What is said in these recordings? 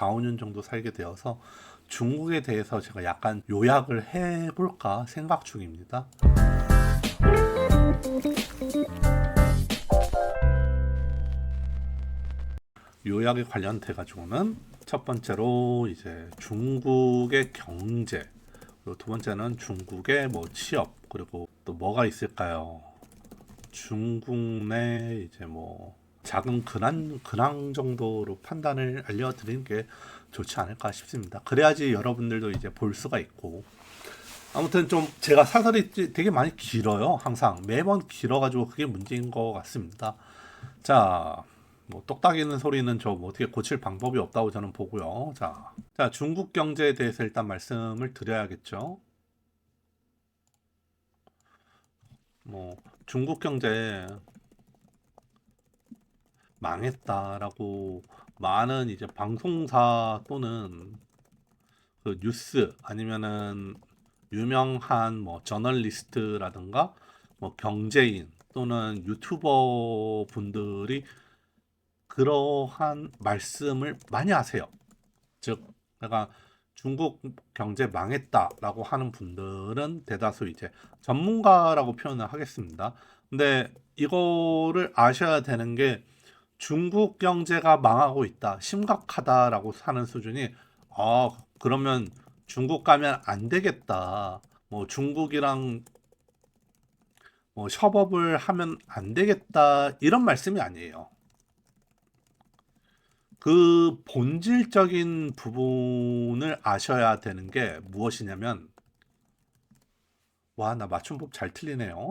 4, 5년 정도 살게 되어서 중국에 대해서 제가 약간 요약을 해볼까 생각 중입니다. 요약에 관련돼 가지고는 첫 번째로 이제 중국의 경제, 그리고 두 번째는 중국의 뭐 취업, 그리고 또 뭐가 있을까요? 중국 내 이제 뭐 작은 근황 정도로 판단을 알려드리는 게 좋지 않을까 싶습니다. 그래야지 여러분들도 이제 볼 수가 있고. 아무튼 좀 제가 사설이 되게 많이 길어요. 항상 매번 길어가지고 그게 문제인 것 같습니다. 자, 뭐 똑딱이는 소리는 좀 어떻게 고칠 방법이 없다고 저는 보고요. 자, 중국 경제에 대해서 일단 말씀을 드려야겠죠. 뭐 중국 경제 망했다라고 많은 이제 방송사 또는 그 뉴스 아니면은 유명한 뭐 저널리스트라든가 뭐 경제인 또는 유튜버 분들이 그러한 말씀을 많이 하세요. 즉, 내가 중국 경제 망했다라고 하는 분들은 대다수 이제 전문가라고 표현을 하겠습니다. 근데 이거를 아셔야 되는 게 중국 경제가 망하고 있다, 심각하다라고 하는 수준이, 그러면 중국 가면 안 되겠다, 뭐 중국이랑 뭐 협업을 하면 안 되겠다, 이런 말씀이 아니에요. 그 본질적인 부분을 아셔야 되는 게 무엇이냐면, 와, 나 맞춤법 잘 틀리네요.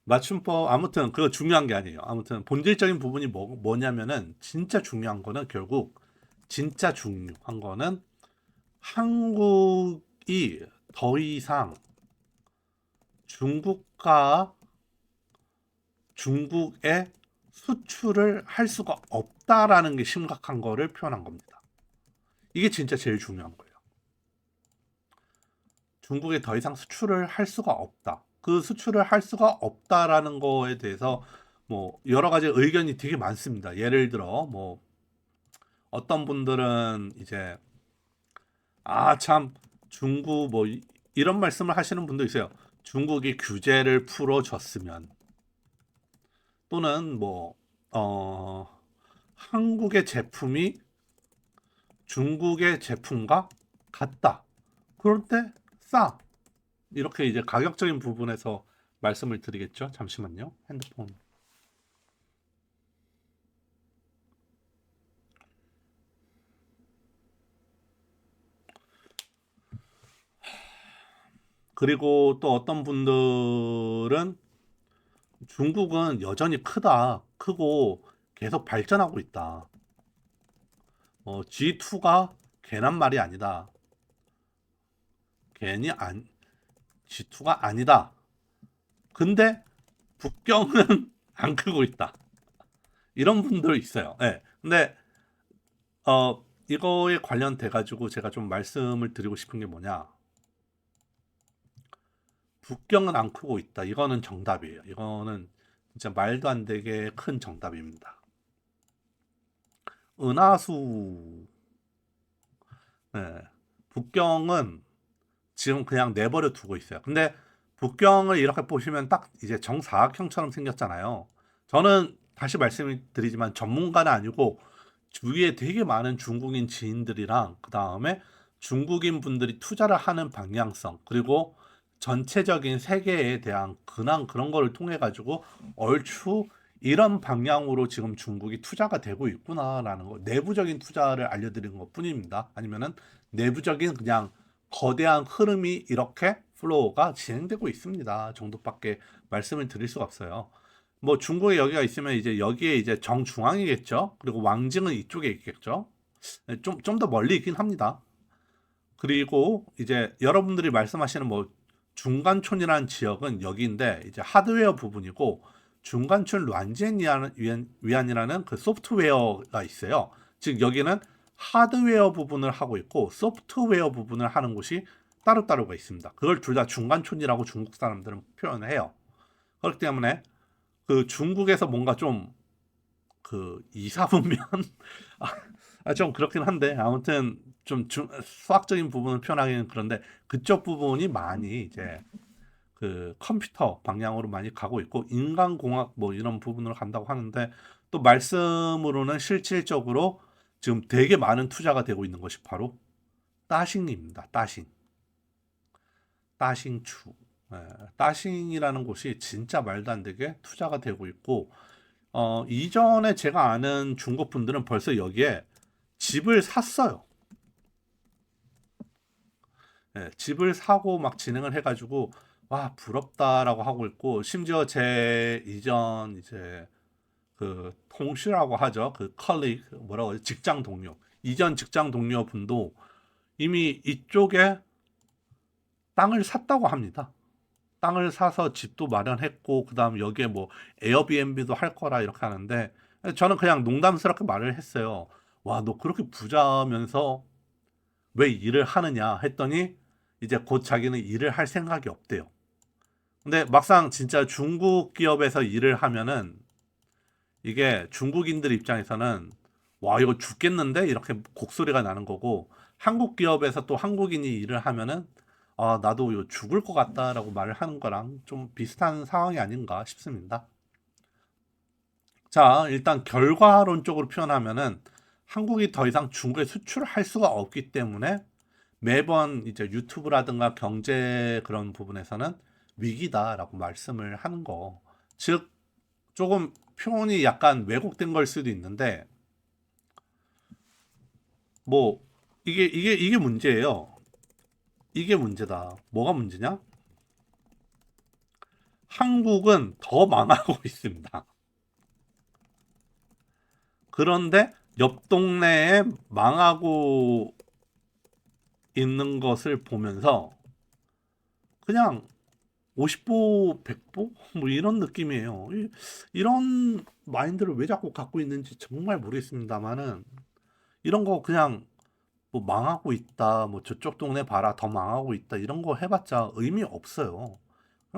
맞춤법, 아무튼 그거 중요한 게 아니에요. 아무튼 본질적인 부분이 뭐냐면은, 진짜 중요한 거는 결국, 진짜 중요한 거는 한국이 더 이상 중국과 중국에 수출을 할 수가 없다라는 게 심각한 거를 표현한 겁니다. 이게 진짜 제일 중요한 거예요. 중국에 더 이상 수출을 할 수가 없다. 그 수출을 할 수가 없다라는 거에 대해서 뭐 여러 가지 의견이 되게 많습니다. 예를 들어 뭐 어떤 분들은 이제 참 중국 뭐 이런 말씀을 하시는 분도 있어요. 중국이 규제를 풀어줬으면, 또는 뭐 한국의 제품이 중국의 제품과 같다. 그럴 때 싸. 이렇게 이제 가격적인 부분에서 말씀을 드리겠죠. 잠시만요. 핸드폰. 그리고 또 어떤 분들은 중국은 여전히 크고 계속 발전하고 있다. G2가 괜한 말이 아니다. 괜히 G2가 아니다. 근데 북경은 안 크고 있다. 이런 분들 있어요. 네. 근데 이거에 관련돼 가지고 제가 좀 말씀을 드리고 싶은 게 뭐냐? 북경은 안 크고 있다. 이거는 정답이에요. 이거는 진짜 말도 안 되게 큰 정답입니다. 은하수, 네. 북경은 지금 그냥 내버려 두고 있어요. 근데 북경을 이렇게 보시면 딱 이제 정사각형처럼 생겼잖아요. 저는 다시 말씀을 드리지만 전문가는 아니고 주위에 되게 많은 중국인 지인들이랑 그 다음에 중국인 분들이 투자를 하는 방향성, 그리고 전체적인 세계에 대한 근황, 그런 거를 통해 가지고 얼추 이런 방향으로 지금 중국이 투자가 되고 있구나라는 거, 내부적인 투자를 알려드리는 것 뿐입니다. 아니면은 내부적인 그냥 거대한 흐름이 이렇게 플로우가 진행되고 있습니다 정도밖에 말씀을 드릴 수가 없어요. 뭐 중국에 여기가 있으면 이제 여기에 이제 정중앙이겠죠. 그리고 왕징은 이쪽에 있겠죠. 좀 더 멀리 있긴 합니다. 그리고 이제 여러분들이 말씀하시는 뭐 중간촌이라는 지역은 여기인데, 이제 하드웨어 부분이고, 중간촌 위안이라는 그 소프트웨어가 있어요. 즉 여기는 하드웨어 부분을 하고 있고 소프트웨어 부분을 하는 곳이 따로따로가 있습니다. 그걸 둘 다 중간촌이라고 중국 사람들은 표현을 해요. 그렇기 때문에 그 중국에서 뭔가 좀 그 이사분면 좀 그렇긴 한데 아무튼 좀 수학적인 부분을 표현하기는 그런데 그쪽 부분이 많이 이제 그 컴퓨터 방향으로 많이 가고 있고 인간공학 뭐 이런 부분으로 간다고 하는데 또 말씀으로는 실질적으로 지금 되게 많은 투자가 되고 있는 것이 바로 따싱입니다. 따싱추. 예, 따싱이라는 곳이 진짜 말도 안 되게 투자가 되고 있고 이전에 제가 아는 중국 분들은 벌써 여기에 집을 샀어요. 예, 집을 사고 막 진행을 해가지고 와 부럽다라고 하고 있고 심지어 제 이전 이제 그 동시라고 하죠. 그 컬리 뭐라고 하죠? 직장 동료 이전 직장 동료 분도 이미 이쪽에 땅을 샀다고 합니다. 땅을 사서 집도 마련했고 그다음 여기에 뭐 에어비앤비도 할 거라 이렇게 하는데 저는 그냥 농담스럽게 말을 했어요. 와, 너 그렇게 부자면서 왜 일을 하느냐 했더니 이제 곧 자기는 일을 할 생각이 없대요. 근데 막상 진짜 중국 기업에서 일을 하면은 이게 중국인들 입장에서는 와, 이거 죽겠는데 이렇게 곡소리가 나는 거고 한국 기업에서 또 한국인이 일을 하면은 아, 나도 이거 죽을 것 같다라고 말을 하는 거랑 좀 비슷한 상황이 아닌가 싶습니다. 자, 일단 결과론적으로 표현하면은 한국이 더 이상 중국에 수출을 할 수가 없기 때문에 매번 이제 유튜브라든가 경제 그런 부분에서는 위기다라고 말씀을 하는 거. 즉, 조금 표현이 약간 왜곡된 걸 수도 있는데, 뭐, 이게 문제예요. 이게 문제다. 뭐가 문제냐? 한국은 더 망하고 있습니다. 그런데 옆 동네에 망하고 있는 것을 보면서 그냥 50보, 100보? 뭐 이런 느낌이에요. 이런 마인드를 왜 자꾸 갖고 있는지 정말 모르겠습니다만은 이런 거 그냥 뭐 망하고 있다, 뭐 저쪽 동네 봐라, 더 망하고 있다, 이런 거 해봤자 의미 없어요.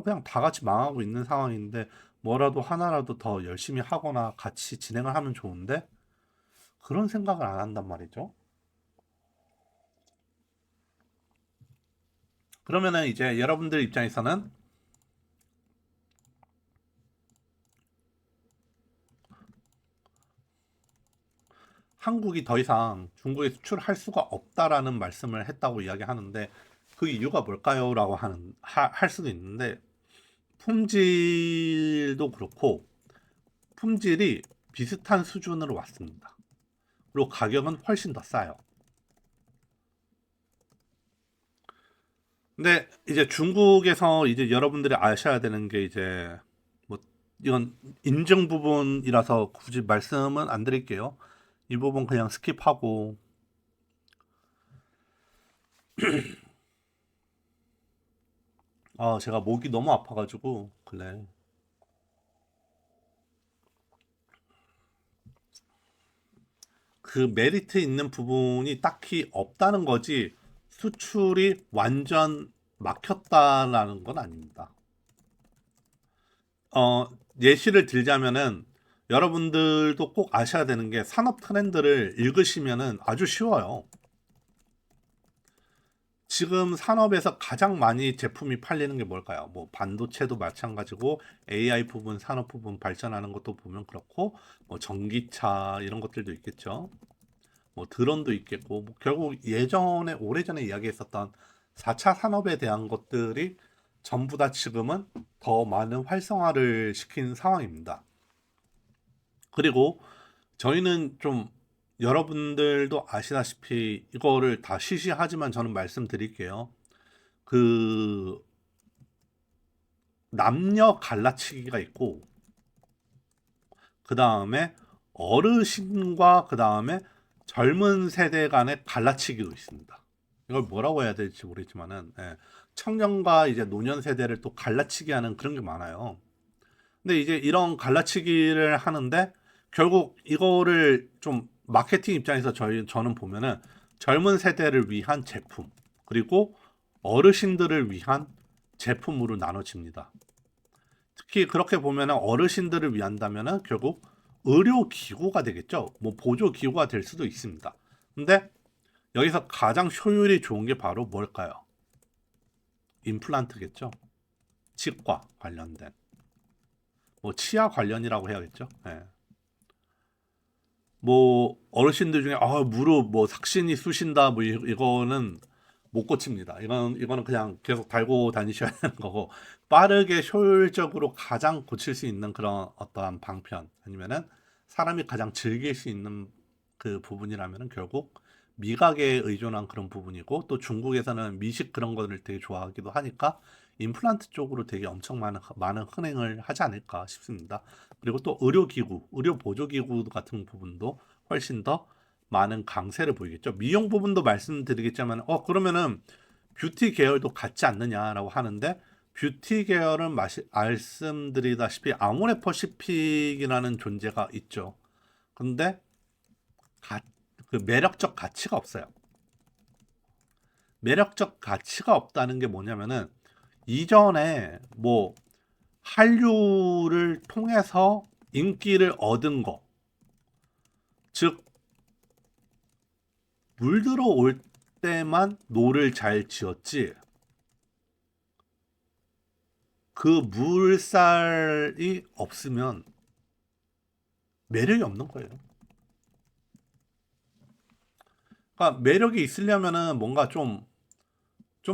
그냥 다 같이 망하고 있는 상황인데 뭐라도 하나라도 더 열심히 하거나 같이 진행을 하면 좋은데 그런 생각을 안 한단 말이죠. 그러면은 이제 여러분들 입장에서는 한국이 더 이상 중국에 수출할 수가 없다라는 말씀을 했다고 이야기하는데 그 이유가 뭘까요? 라고 할 수도 있는데 품질도 그렇고 품질이 비슷한 수준으로 왔습니다. 그리고 가격은 훨씬 더 싸요. 근데 이제 중국에서 이제 여러분들이 아셔야 되는 게 이제 뭐 이건 인증 부분이라서 굳이 말씀은 안 드릴게요. 이 부분 그냥 스킵하고 제가 목이 너무 아파가지고 그래. 그 메리트 있는 부분이 딱히 없다는 거지 수출이 완전 막혔다라는 건 아닙니다. 어, 예시를 들자면은 여러분들도 꼭 아셔야 되는 게 산업 트렌드를 읽으시면은 아주 쉬워요. 지금 산업에서 가장 많이 제품이 팔리는 게 뭘까요? 뭐 반도체도 마찬가지고 AI 부분, 산업 부분 발전하는 것도 보면 그렇고 뭐 전기차 이런 것들도 있겠죠. 뭐 드론도 있겠고 뭐 결국 예전에 오래전에 이야기했었던 4차 산업에 대한 것들이 전부 다 지금은 더 많은 활성화를 시킨 상황입니다. 그리고 저희는 좀 여러분들도 아시다시피 이거를 다 시시하지만 저는 말씀드릴게요. 그 남녀 갈라치기가 있고 그 다음에 어르신과 그 다음에 젊은 세대 간의 갈라치기도 있습니다. 이걸 뭐라고 해야 될지 모르겠지만은 청년과 이제 노년 세대를 또 갈라치기 하는 그런 게 많아요. 근데 이제 이런 갈라치기를 하는데 결국 이거를 좀 마케팅 입장에서 저는 보면은 젊은 세대를 위한 제품 그리고 어르신들을 위한 제품으로 나눠집니다. 특히 그렇게 보면은 어르신들을 위한다면은 결국 의료기구가 되겠죠. 뭐 보조기구가 될 수도 있습니다. 근데 여기서 가장 효율이 좋은 게 바로 뭘까요? 임플란트겠죠. 치과 관련된. 뭐 치아 관련이라고 해야겠죠. 예. 뭐 어르신들 중에 무릎 뭐 삭신이 쑤신다 뭐 이거는 못 고칩니다. 이거는 그냥 계속 달고 다니셔야 하는 거고, 빠르게 효율적으로 가장 고칠 수 있는 그런 어떠한 방편, 아니면은 사람이 가장 즐길 수 있는 그 부분이라면은 결국 미각에 의존한 그런 부분이고, 또 중국에서는 미식 그런 거를 되게 좋아하기도 하니까 임플란트 쪽으로 되게 엄청 많은 흥행을 하지 않을까 싶습니다. 그리고 또 의료기구, 의료 보조기구 같은 부분도 훨씬 더 많은 강세를 보이겠죠. 미용 부분도 말씀드리겠지만, 그러면은 뷰티 계열도 같지 않느냐라고 하는데, 뷰티 계열은 말씀드리다시피 아모레퍼시픽이라는 존재가 있죠. 근데 그 매력적 가치가 없어요. 매력적 가치가 없다는 게 뭐냐면은, 이전에 뭐 한류를 통해서 인기를 얻은 거, 즉 물들어 올 때만 노를 잘 지었지, 그 물살이 없으면 매력이 없는 거예요. 그러니까 매력이 있으려면은 뭔가 좀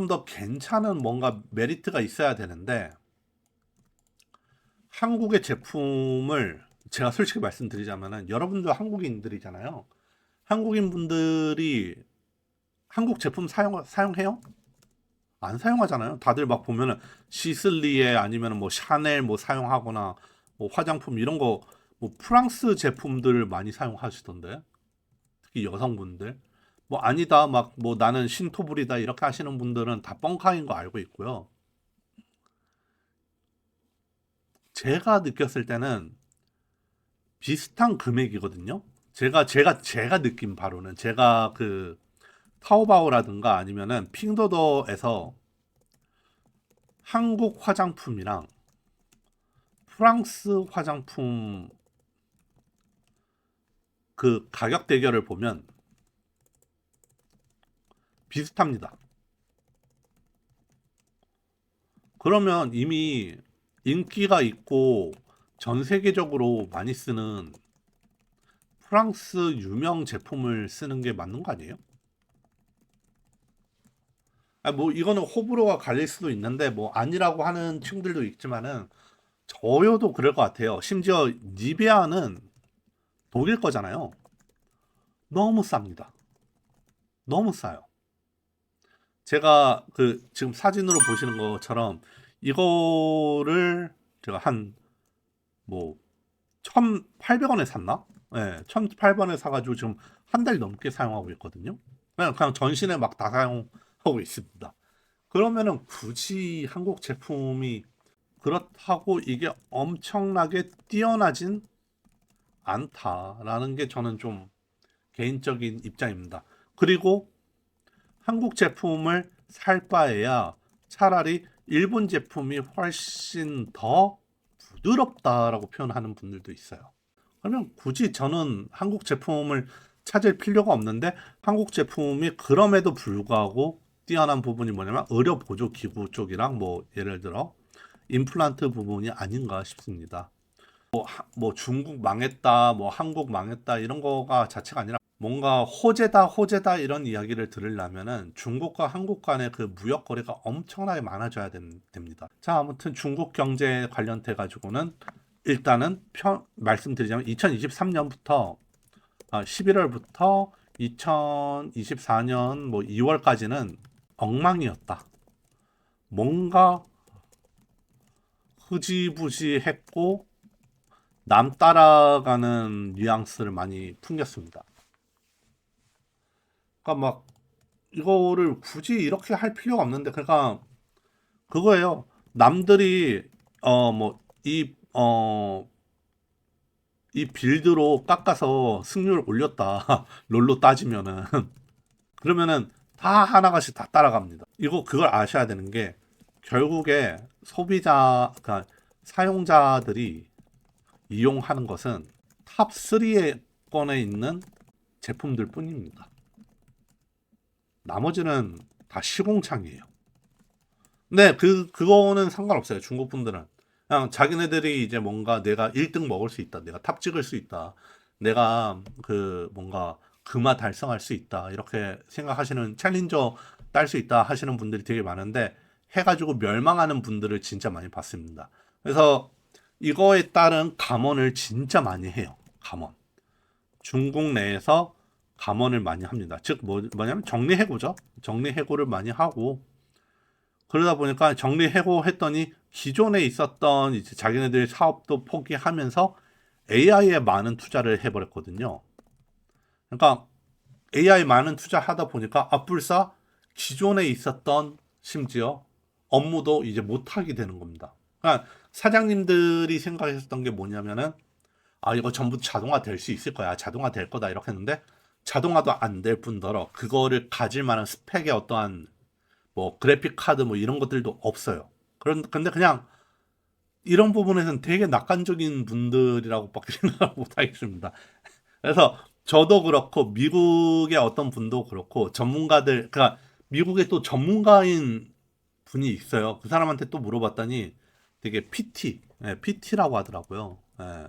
더 괜찮은 뭔가 메리트가 있어야 되는데, 한국의 제품을 제가 솔직히 말씀드리자면은, 여러분도 한국인들이잖아요. 한국인 분들이 한국 제품 사용해요? 안 사용하잖아요. 다들 막 보면은 시슬리에 아니면 뭐 샤넬 뭐 사용하거나, 뭐 화장품 이런 거 뭐 프랑스 제품들을 많이 사용하시던데, 특히 여성분들. 뭐 아니다 막 뭐 나는 신토불이다 이렇게 하시는 분들은 다 뻥카인 거 알고 있고요. 제가 느꼈을 때는 비슷한 금액이거든요. 제가 느낀 바로는, 제가 그 타오바오라든가 아니면은 핑도더에서 한국 화장품이랑 프랑스 화장품 그 가격 대결을 보면 비슷합니다. 그러면 이미 인기가 있고 전 세계적으로 많이 쓰는 프랑스 유명 제품을 쓰는 게 맞는 거 아니에요? 뭐 이거는 호불호가 갈릴 수도 있는데, 뭐 아니라고 하는 친구들도 있지만은 저여도 그럴 것 같아요. 심지어 니베아는 독일 거잖아요. 너무 쌉니다. 너무 싸요. 제가 그 지금 사진으로 보시는 것처럼 이거를 제가 한 뭐 1,800원에 샀나? 네, 1,800원에 사가지고 지금 한 달 넘게 사용하고 있거든요. 그냥 전신에 막 다 사용하고 있습니다. 그러면은 굳이 한국 제품이 그렇다고 이게 엄청나게 뛰어나진 않다라는 게 저는 좀 개인적인 입장입니다. 그리고 한국 제품을 살 바에야 차라리 일본 제품이 훨씬 더 부드럽다라고 표현하는 분들도 있어요. 그러면 굳이 저는 한국 제품을 찾을 필요가 없는데, 한국 제품이 그럼에도 불구하고 뛰어난 부분이 뭐냐면 의료 보조 기구 쪽이랑 뭐 예를 들어 임플란트 부분이 아닌가 싶습니다. 뭐 중국 망했다, 뭐 한국 망했다 이런 거가 자체가 아니라, 뭔가 호재다 이런 이야기를 들으려면은 중국과 한국 간의 그 무역 거래가 엄청나게 많아져야 됩니다. 자, 아무튼 중국 경제 관련돼 가지고는 일단은 말씀드리자면 2023년부터 11월부터 2024년 뭐 2월까지는 엉망이었다. 뭔가 흐지부지했고 남 따라가는 뉘앙스를 많이 풍겼습니다. 그러니까 막 이거를 굳이 이렇게 할 필요가 없는데, 그러니까 그거예요. 남들이 이 빌드로 깎아서 승률 올렸다. 롤로 따지면은 그러면은 다 하나같이 다 따라갑니다. 그걸 아셔야 되는 게, 결국에 그러니까 사용자들이 이용하는 것은 탑 3권에 있는 제품들 뿐입니다. 나머지는 다 시공창이에요. 근데 그거는 상관없어요. 중국 분들은 그냥 자기네들이 이제 뭔가 내가 1등 먹을 수 있다, 내가 탑 찍을 수 있다, 내가 뭔가 금화 달성할 수 있다, 이렇게 생각하시는, 챌린저 딸 수 있다 하시는 분들이 되게 많은데, 해가지고 멸망하는 분들을 진짜 많이 봤습니다. 그래서 이거에 따른 감원을 진짜 많이 해요. 감원. 중국 내에서 감원을 많이 합니다. 즉 뭐냐면 정리해고죠. 정리해고를 많이 하고, 그러다 보니까 정리해고 했더니 기존에 있었던 이제 자기네들 사업도 포기하면서 AI에 많은 투자를 해버렸거든요. 그러니까 AI 많은 투자하다 보니까 앞불사 기존에 있었던 심지어 업무도 이제 못하게 되는 겁니다. 그러니까 사장님들이 생각했었던 게 뭐냐면은, 아, 이거 전부 자동화 될 수 있을 거야, 자동화 될 거다, 이렇게 했는데 자동화도 안 될 뿐더러 그거를 가질 만한 스펙의 어떠한 뭐 그래픽 카드 뭐 이런 것들도 없어요. 근데 그냥 이런 부분에서는 되게 낙관적인 분들이라고밖에 생각을 못 하겠습니다. 그래서 저도 그렇고 미국의 어떤 분도 그렇고 전문가들, 그러니까 미국에 또 전문가인 분이 있어요. 그 사람한테 또 물어봤더니 되게 PT, PT라고 하더라고요. 예.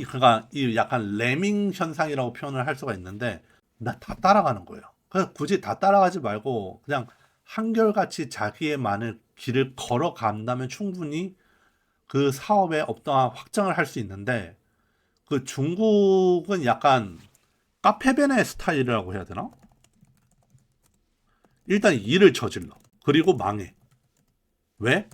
그러니까 이 약간 레밍 현상이라고 표현을 할 수가 있는데, 나 다 따라가는 거예요. 그래서 굳이 다 따라가지 말고 그냥 한결같이 자기의만의 길을 걸어간다면 충분히 그 사업에 어떠한 확장을 할 수 있는데, 그 중국은 약간 카페베네 스타일이라고 해야 되나? 일단 일을 저질러. 그리고 망해. 왜?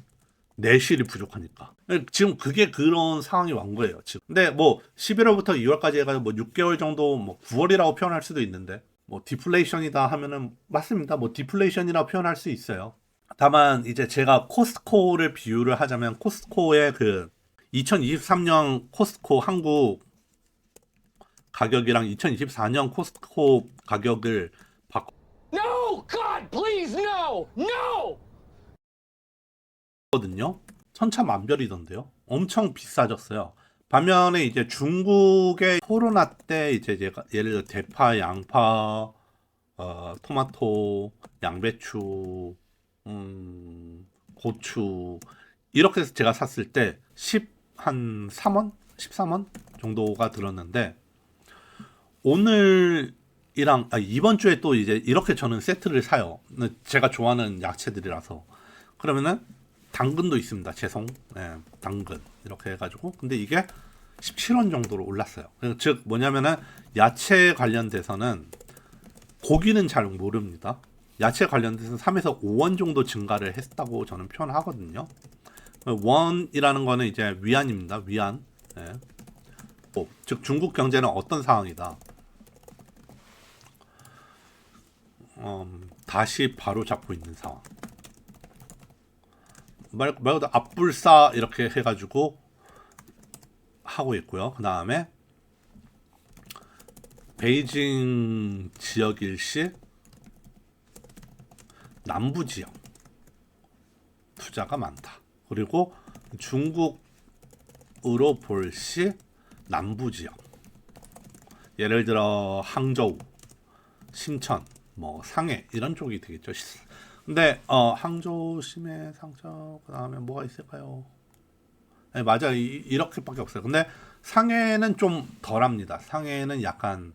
내실이 부족하니까. 지금 그게 그런 상황이 온 거예요, 지금. 근데 뭐 11월부터 2월까지 해가지고 뭐 6개월 정도, 뭐 9월이라고 표현할 수도 있는데, 뭐 디플레이션이다 하면은 맞습니다. 뭐 디플레이션이라고 표현할 수 있어요. 다만 이제 제가 코스트코를 비유를 하자면, 코스트코의 그 2023년 코스트코 한국 가격이랑 2024년 코스트코 가격을 No! God, please, no! No! 바꿨거든요. 천차만별이던데요. 엄청 비싸졌어요. 반면에 이제 중국의 코로나 때 이제 예를 들어 대파, 양파, 토마토, 양배추, 고추, 이렇게 해서 제가 샀을 때 한 3원? 13원 정도가 들었는데, 오늘이랑 이번 주에 또 이제 이렇게 저는 세트를 사요. 제가 좋아하는 야채들이라서. 그러면은 당근도 있습니다. 죄송. 네, 당근 이렇게 해가지고, 근데 이게 17원 정도로 올랐어요. 즉 뭐냐면은 야채 관련돼서는, 고기는 잘 모릅니다. 야채 관련돼서 3에서 5원 정도 증가를 했다고 저는 표현하거든요. 원이라는 거는 이제 위안입니다. 위안. 네. 즉 중국 경제는 어떤 상황이다. 다시 바로 잡고 있는 상황. 말 그대로 앞불사 이렇게 해가지고 하고 있고요. 그 다음에 베이징 지역 일시 남부 지역 투자가 많다. 그리고 중국으로 볼 시 남부 지역, 예를 들어 항저우, 심천, 뭐 상해 이런 쪽이 되겠죠. 근데 항저우, 심해, 상저, 그 다음에 뭐가 있을까요? 네, 맞아, 이렇게밖에 없어요. 근데 상해는 좀 덜합니다. 상해는 약간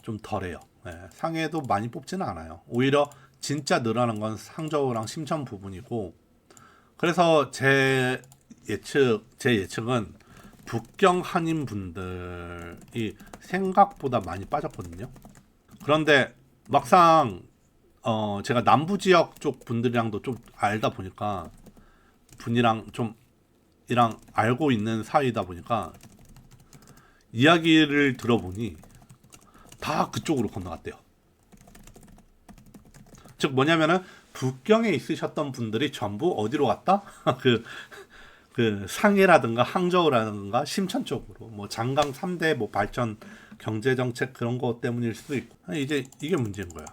좀 덜해요. 네, 상해도 많이 뽑지는 않아요. 오히려 진짜 늘어나는 건 상저우랑 심천 부분이고, 그래서 제 예측은 북경 한인 분들이 생각보다 많이 빠졌거든요. 그런데 막상 제가 남부 지역 쪽 분들이랑도 좀 알다 보니까, 분이랑 좀 이랑 알고 있는 사이다 보니까 이야기를 들어보니 다 그쪽으로 건너갔대요. 즉 뭐냐면은 북경에 있으셨던 분들이 전부 어디로 갔다? 그 상해라든가 항저우라든가 심천 쪽으로, 뭐 장강 3대 뭐 발전 경제 정책 그런 거 때문일 수도 있고, 이제 이게 문제인 거야.